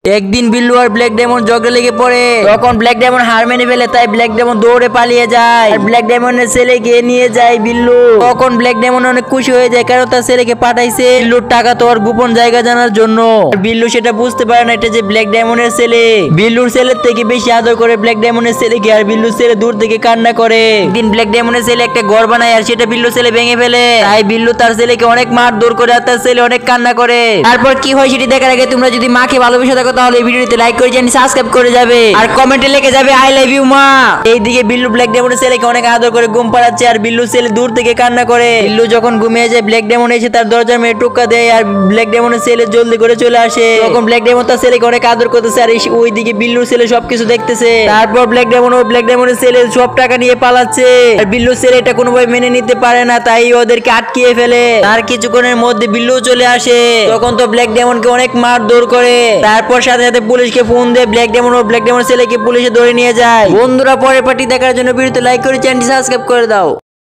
একদিন বিল্লু আর black diamond ঝগড়া লেগে পড়ে। তখন ব্ল্যাক ডায়মন্ড হার মেনে ফেলে, তাই ব্ল্যাক ডায়মন্ড দৌড়ে পালিয়ে যায় আর ব্ল্যাক ডায়মন্ডের ছেলেকে নিয়ে যায় বিল্লু। তখন ব্ল্যাক ডায়মন্ড অনেক খুশি হয়ে যায়, কারণ তার ছেলেকে পাঠাইছে বিল্লুর টাকা তো আর গোপন জায়গা জানার জন্য। বিল্লু সেটা বুঝতে পারে না এটা যে ব্ল্যাক ডায়মন্ডের ছেলে। বিল্লুর ছেলের থেকে বেশি আদর করে ব্ল্যাক ডায়মন্ডের ছেলেকে, আর বিল্লুর ছেলে দূর থেকে কান্না করে। একদিন ব্ল্যাক ডায়মন্ডের ছেলে একটা ঘর বানায় আর সেটা বিল্লুর ছেলে ভেঙে ফেলে। তাই বিল্লু তার ছেলেকে অনেক মারধর করে আর তার ছেলে অনেক কান্না করে। তারপর কি হয় সেটি দেখার আগে তোমরা যদি মাকে ভালোবেসে থাকো তাহলে এই ভিডিওতে লাইক করে চ্যানেল সাবস্ক্রাইব করে যাবে আর কমেন্টে লিখে যাবে আই লাভ ইউ মা। এইদিকে বিল্লু ব্ল্যাক ডায়মন্ডের ছেলেকে অনেক আদর করে ঘুম পাড়াচ্ছে আর বিল্লুর ছেলে দূর থেকে কান্না করে। বিল্লু যখন ঘুমিয়ে যায় ব্ল্যাক ডায়মন্ড এসে তার দরজার মেয়ে টোক্কা দেয় আর ব্ল্যাক ডায়মন্ডের ছেলে জলদি করে চলে আসে। তখন ব্ল্যাক ডায়মন্ড তার ছেলেকে অনেক আদর করতেছে আর ওইদিকে বিল্লুর ছেলে সবকিছু দেখতেছে। তারপর ব্ল্যাক ডায়মন্ডের ছেলে সব টাকা নিয়ে পালাচ্ছে আর বিল্লুর ছেলে এটা কোনোভাবে মেনে নিতে পারে না, তাই ওদেরকে আটকিয়ে ফেলে। তার কিছুক্ষণের মধ্যে বিল্লু চলে আসে। তখন তো ব্ল্যাক ডায়মন্ডকে অনেক মারধর করে। তারপর সাথে সাথে পুলিশকে ফোন দিয়ে ব্ল্যাক ডায়মন্ড ছেলেকে পুলিশে ধরে নিয়ে যায়। বন্ধুরা, পরের পার্টি দেখার জন্য ভিডিওতে লাইক করে চ্যানেলটি সাবস্ক্রাইব করে দাও।